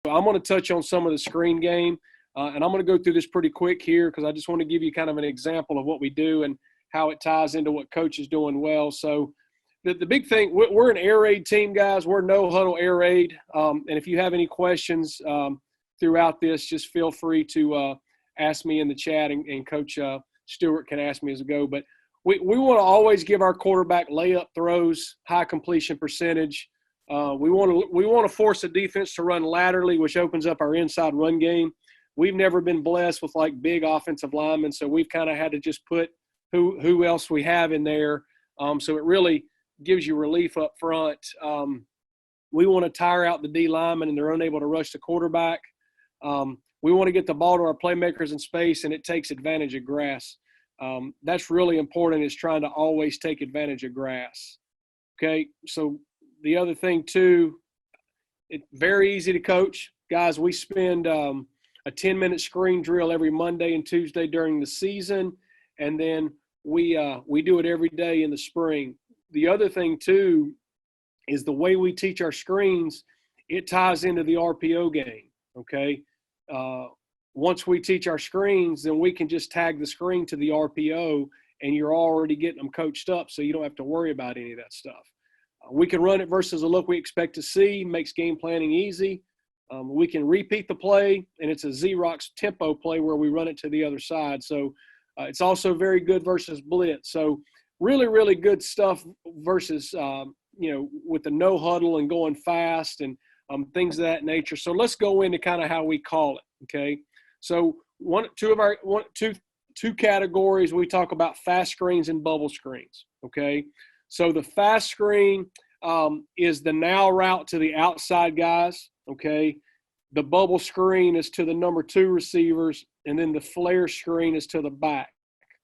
I'm going to touch on some of the screen game, and I'm going to go through this pretty quick here because I just want to give you kind of an example of what we do and how it ties into what coach is doing well. So the big thing, we're an air raid team, guys. We're no huddle air raid. And if you have any questions throughout this, just feel free to ask me in the chat, and Coach Stewart can ask me as I go. But we want to always give our quarterback layup throws, high completion percentage. We want to force the defense to run laterally, which opens up our inside run game. We've never been blessed with like big offensive linemen, so we've kind of had to just put who else we have in there. So it really gives you relief up front. We want to tire out the D linemen and they're unable to rush the quarterback. We want to get the ball to our playmakers in space, and it takes advantage of grass. That's really important, is trying to always take advantage of grass. Okay, so the other thing too, it's very easy to coach. Guys, we spend a 10-minute screen drill every Monday and Tuesday during the season, and then we do it every day in the spring. The other thing too is the way we teach our screens, it ties into the RPO game, okay? Once we teach our screens, then we can just tag the screen to the RPO, and you're already getting them coached up, so you don't have to worry about any of that stuff. We can run it versus a look we expect to see, makes game planning easy. We can repeat the play, and it's a Xerox tempo play where we run it to the other side. So it's also very good versus blitz. So really, really good stuff versus, with the no huddle and going fast and things of that nature. So let's go into kind of how we call it, okay? So two categories, we talk about fast screens and bubble screens, okay? So the fast screen is the now route to the outside guys, okay? The bubble screen is to the number 2 receivers, and then the flare screen is to the back,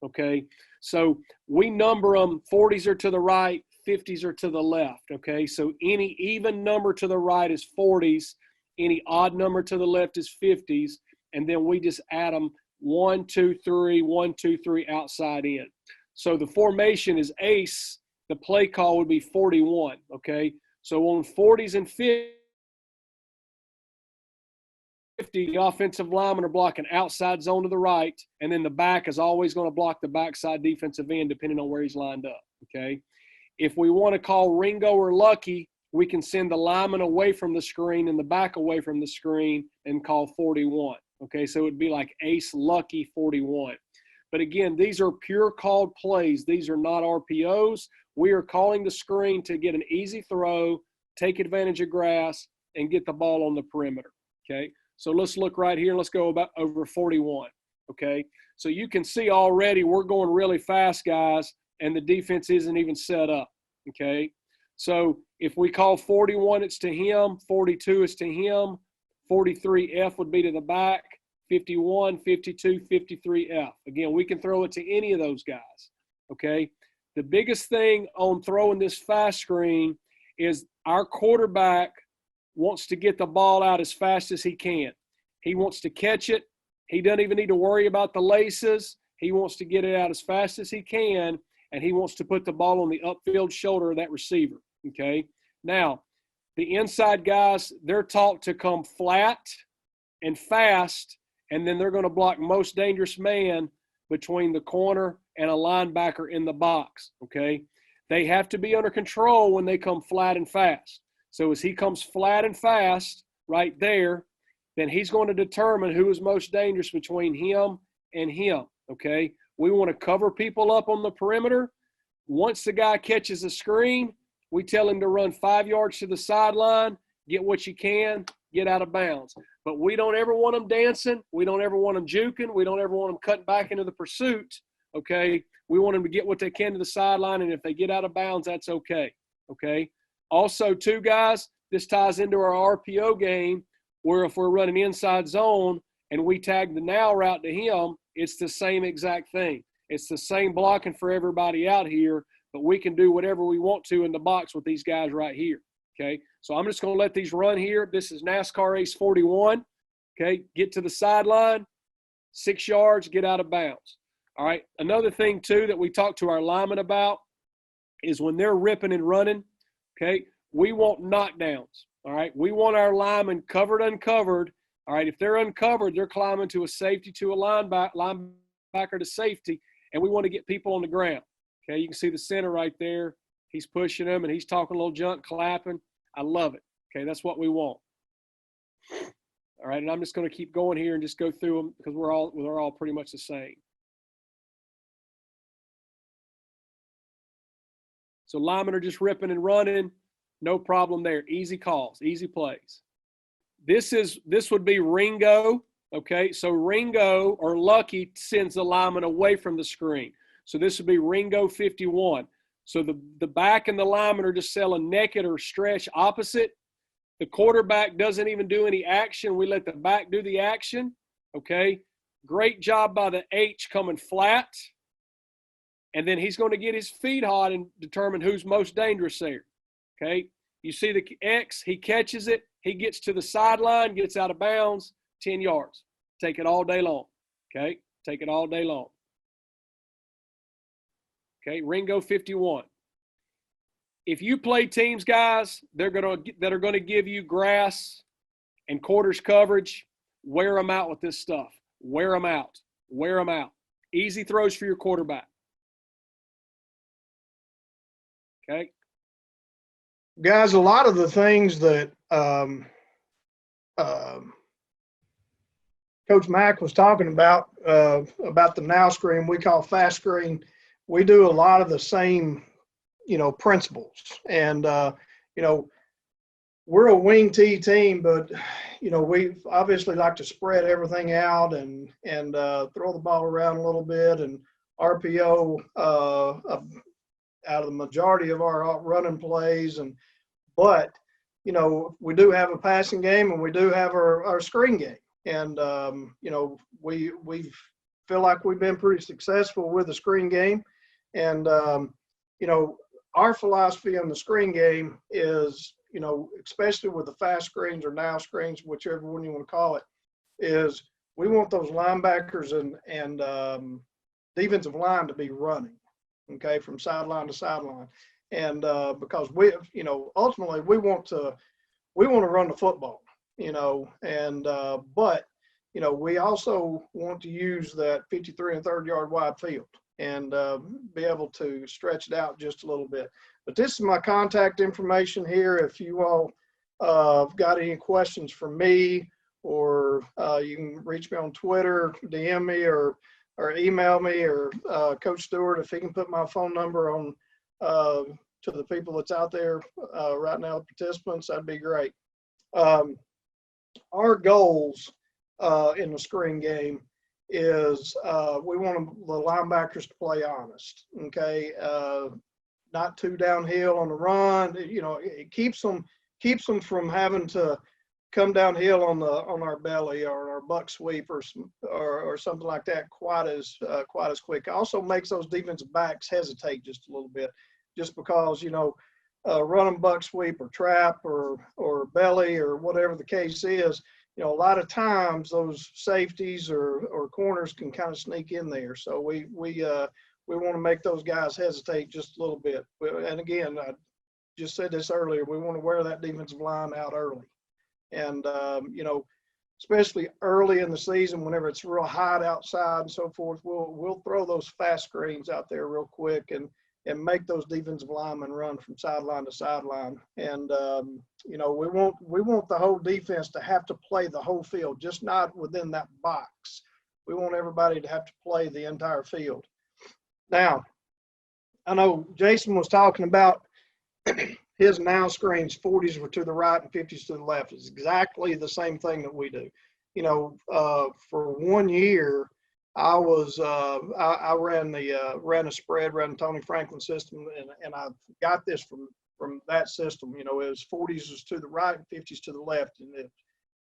okay? So we number them, 40s are to the right, 50s are to the left, okay? So any even number to the right is 40s, any odd number to the left is 50s, and then we just add them 1, 2, 3, 1, 2, 3 outside in. So the formation is ace. The play call would be 41, okay? So on 40s and 50, the offensive linemen are blocking outside zone to the right, and then the back is always going to block the backside defensive end depending on where he's lined up, okay? If we want to call Ringo or Lucky, we can send the lineman away from the screen and the back away from the screen and call 41, okay? So it would be like ace, Lucky, 41. But again, these are pure called plays. These are not RPOs. We are calling the screen to get an easy throw, take advantage of grass, and get the ball on the perimeter, okay? So let's look right here. Let's go about over 41, okay? So you can see already we're going really fast, guys, and the defense isn't even set up, okay? So if we call 41, it's to him. 42 is to him. 43F would be to the back. 51, 52, 53F. Again, we can throw it to any of those guys, okay? The biggest thing on throwing this fast screen is our quarterback wants to get the ball out as fast as he can. He wants to catch it. He doesn't even need to worry about the laces. He wants to get it out as fast as he can, and he wants to put the ball on the upfield shoulder of that receiver, okay? Now, the inside guys, they're taught to come flat and fast, and then they're going to block most dangerous man between the corner and a linebacker in the box, okay? They have to be under control when they come flat and fast. So as he comes flat and fast right there, then he's going to determine who is most dangerous between him and him, okay? We want to cover people up on the perimeter. Once the guy catches the screen, we tell him to run 5 yards to the sideline, get what you can, get out of bounds. But we don't ever want them dancing. We don't ever want them juking. We don't ever want them cutting back into the pursuit, okay? We want them to get what they can to the sideline, and if they get out of bounds, that's okay, okay? Also, too, guys, this ties into our RPO game, where if we're running inside zone and we tag the now route to him, it's the same exact thing. It's the same blocking for everybody out here, but we can do whatever we want to in the box with these guys right here, okay? So I'm just going to let these run here. This is NASCAR Ace 41, okay? Get to the sideline, 6 yards, get out of bounds. All right, another thing, too, that we talk to our linemen about is when they're ripping and running, okay, we want knockdowns, All right. We want our linemen covered, uncovered. All right. If they're uncovered, they're climbing to a safety, to a linebacker to safety, and we want to get people on the ground. Okay. You can see the center right there. He's pushing them and he's talking a little junk, clapping. I love it. Okay. That's what we want. All right. And I'm just going to keep going here and just go through them because we're all pretty much the same. So linemen are just ripping and running. No problem there. Easy calls, easy plays. This would be Ringo. Okay, so Ringo or Lucky sends the lineman away from the screen. So this would be Ringo 51. So the back and the lineman are just selling naked or stretch opposite. The quarterback doesn't even do any action. We let the back do the action. Okay, great job by the H coming flat. And then he's going to get his feet hot and determine who's most dangerous there. Okay, you see the X, he catches it, he gets to the sideline, gets out of bounds, 10 yards. Take it all day long. Okay, take it all day long. Okay, Ringo 51. If you play teams, guys, that are going to give you grass and quarters coverage, wear them out with this stuff. Wear them out. Wear them out. Easy throws for your quarterback. Okay. Guys, a lot of the things that Coach Mack was talking about the now screen, we call fast screen. We do a lot of the same, principles. And, we're a wing T team, but, we obviously like to spread everything out and throw the ball around a little bit and RPO out of the majority of our running plays. But we do have a passing game and we do have our screen game. And, we feel like we've been pretty successful with the screen game. And, our philosophy on the screen game is, especially with the fast screens or now screens, whichever one you want to call it, is we want those linebackers and defensive line to be running, okay, from sideline to sideline. And because ultimately we want to run the football, but we also want to use that 53 and 3rd yard wide field and be able to stretch it out just a little bit. But this is my contact information here. If you all have got any questions for me, or you can reach me on Twitter, DM me, or email me, or Coach Stewart, if he can put my phone number on to the people that's out there right now, the participants, that'd be great. Our goals in the screen game is we want the linebackers to play honest, okay? Not too downhill on the run. It keeps them from having to come downhill on our belly or our buck sweep or something like that quite as quick. It also makes those defensive backs hesitate just a little bit, just because running buck sweep or trap or belly or whatever the case is. A lot of times those safeties or corners can kind of sneak in there. So we want to make those guys hesitate just a little bit. And again, I just said this earlier, we want to wear that defensive line out early. And, especially early in the season, whenever it's real hot outside and so forth, we'll throw those fast screens out there real quick and make those defensive linemen run from sideline to sideline. And, we want the whole defense to have to play the whole field, just not within that box. We want everybody to have to play the entire field. Now, I know Jason was talking about his now screens, 40s were to the right and 50s to the left. It's exactly the same thing that we do. For 1 year, I was I ran the spread, ran the Tony Franklin system, and I got this from that system. It was 40s was to the right and 50s to the left, and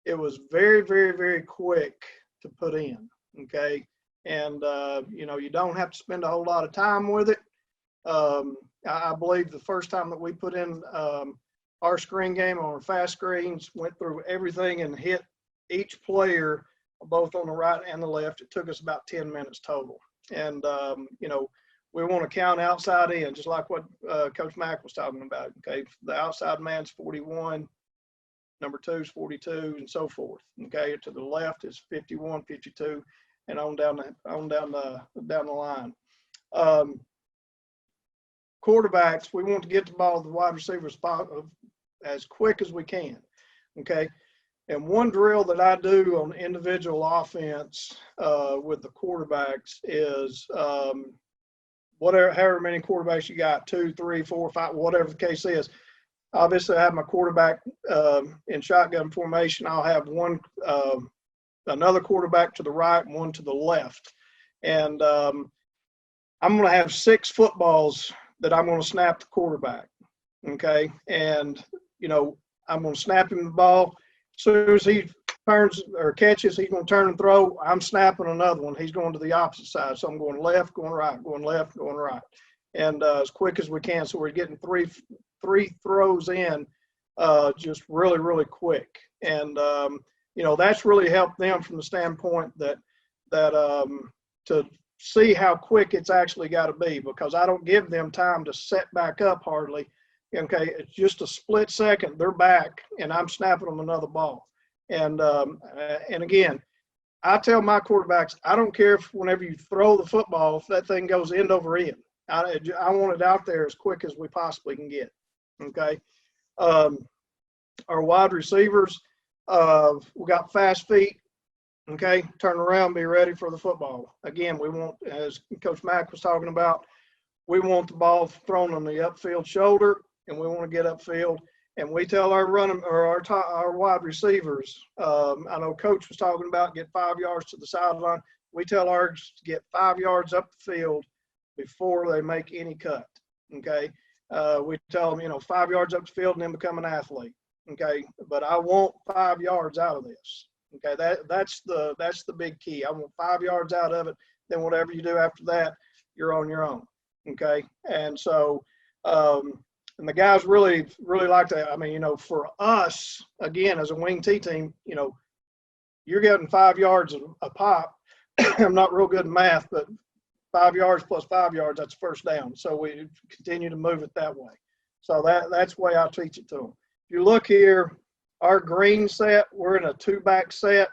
it was very, very, very quick to put in. Okay, and you don't have to spend a whole lot of time with it. I believe the first time that we put in our screen game on our fast screens, went through everything and hit each player both on the right and the left. It took us about 10 minutes total. And, we want to count outside in, just like what Coach Mack was talking about. Okay, the outside man's 41, number 2's 42, and so forth. Okay, to the left is 51, 52, and on down the line. Quarterbacks, we want to get the ball to the wide receiver spot as quick as we can. Okay, and one drill that I do on individual offense with the quarterbacks is however many quarterbacks you got, 2, 3, 4, 5, whatever the case is. Obviously, I have my quarterback in shotgun formation. I'll have another quarterback to the right and one to the left. And I'm going to have 6 footballs that I'm going to snap the quarterback. Okay. And, I'm going to snap him the ball. As soon as he turns or catches, he's going to turn and throw. I'm snapping another one. He's going to the opposite side. So I'm going left, going right, going left, going right. And as quick as we can. So we're getting three throws in just really, really quick. And, that's really helped them from the standpoint that to see how quick it's actually got to be, because I don't give them time to set back up hardly. Okay, it's just a split second. They're back, and I'm snapping them another ball. And again, I tell my quarterbacks, I don't care if whenever you throw the football, if that thing goes end over end. I want it out there as quick as we possibly can get. Okay. Our wide receivers, we got fast feet. Okay. Turn around, be ready for the football. Again, we want, as Coach Mack was talking about, we want the ball thrown on the upfield shoulder, and we want to get upfield. And we tell our our wide receivers, I know Coach was talking about get 5 yards to the sideline. We tell ours to get 5 yards up the field before they make any cut. Okay. We tell them, 5 yards up the field and then become an athlete. Okay. But I want 5 yards out of this. Okay. That's the big key. I want 5 yards out of it. Then whatever you do after that, you're on your own. Okay. And so, and the guys really, really like that. I mean, for us, again, as a Wing T team, you're getting 5 yards a pop. I'm not real good in math, but 5 yards plus 5 yards, that's first down. So we continue to move it that way. So that's the way I teach it to them. If you look here, our green set, we're in a 2-back set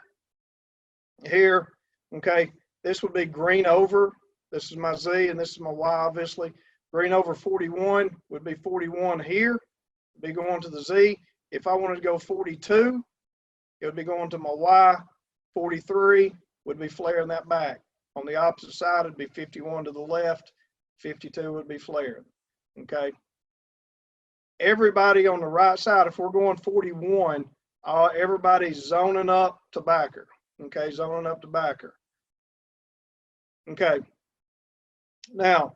here. Okay. This would be green over. This is my Z and this is my Y, obviously. Green over 41 would be 41 here, be going to the Z. If I wanted to go 42, it would be going to my Y. 43 would be flaring that back. On the opposite side, it'd be 51 to the left. 52 would be flaring. Okay. Everybody on the right side, if we're going 41, everybody's zoning up to backer. Okay, zoning up to backer. Okay. Now,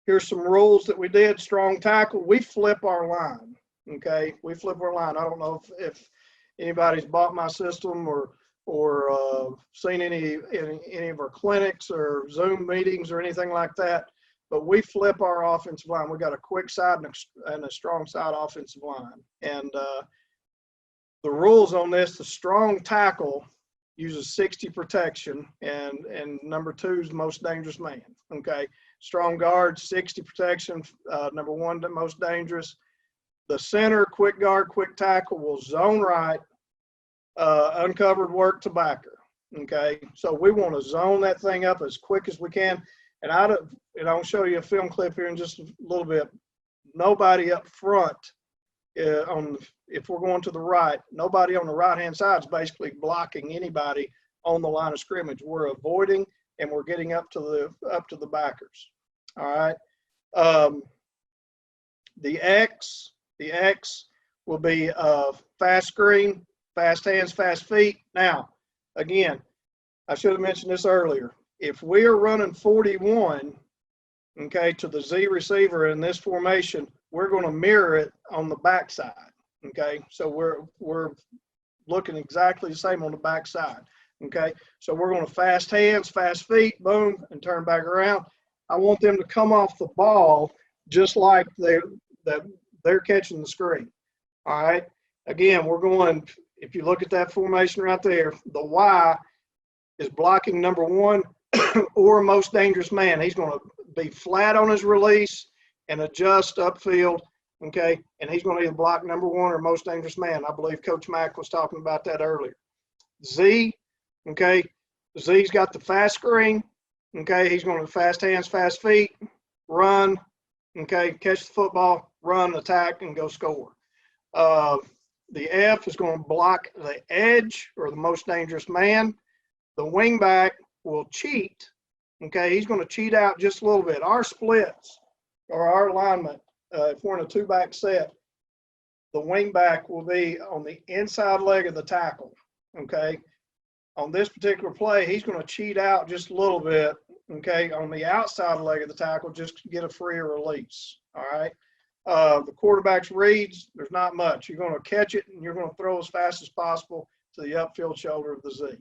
here's some rules that we did. Strong tackle. We flip our line. Okay, we flip our line. I don't know if anybody's bought my system or seen any of our clinics or Zoom meetings or anything like that, but we flip our offensive line. We got a quick side and a strong side offensive line. And the rules on this: the strong tackle uses 60 protection, and number 2 is the most dangerous man. Okay. Strong guard, 60 protection, number 1 the most dangerous. The center, quick guard, quick tackle will zone right, uncovered work to backer. Okay, so we want to zone that thing up as quick as we can. And I'll show you a film clip here in just a little bit. Nobody up front, if we're going to the right, nobody on the right-hand side is basically blocking anybody on the line of scrimmage. We're avoiding, and we're getting up to the backers. All right. The X will be fast screen, fast hands, fast feet. Now, again, I should have mentioned this earlier. If we are running 41, okay, to the Z receiver in this formation, we're going to mirror it on the backside. Okay, so we're looking exactly the same on the backside. Okay, so we're going to fast hands, fast feet, boom, and turn back around. I want them to come off the ball just like they're catching the screen. All right. Again, we're going, if you look at that formation right there, the Y is blocking number 1 or most dangerous man. He's going to be flat on his release and adjust upfield okay? And he's going to either block number one or most dangerous man. I believe Coach Mack was talking about that earlier. Z, okay? Z's got the fast screen, okay? He's going to fast hands, fast feet, run, okay? Catch the football, run, attack, and go score. The F is going to block the edge or the most dangerous man. The wingback will cheat, okay? He's going to cheat out just a little bit. Our splits or our alignment, if we're in a two-back set, the wingback will be on the inside leg of the tackle, okay? On this particular play, he's going to cheat out just a little bit, okay, on the outside leg of the tackle just to get a freer release, all right? The quarterback's reads, there's not much. You're going to catch it, and you're going to throw as fast as possible to the upfield shoulder of the Z,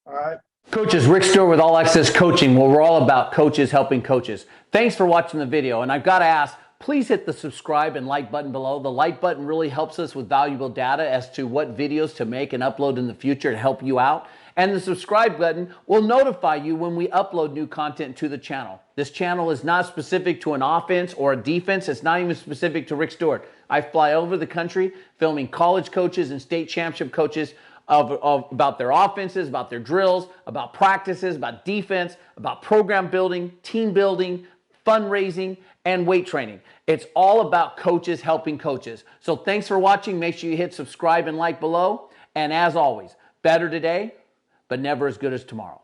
all right? Coaches, Rick Stewart with All Access Coaching, where we're all about coaches helping coaches. Thanks for watching the video, and I've got to ask, please hit the subscribe and like button below. The like button really helps us with valuable data as to what videos to make and upload in the future to help you out. And the subscribe button will notify you when we upload new content to the channel. This channel is not specific to an offense or a defense. It's not even specific to Rick Stewart. I fly over the country filming college coaches and state championship coaches about their offenses, about their drills, about practices, about defense, about program building, team building, fundraising, and weight training. It's all about coaches helping coaches. So thanks for watching. Make sure you hit subscribe and like below. And as always, better today, but never as good as tomorrow.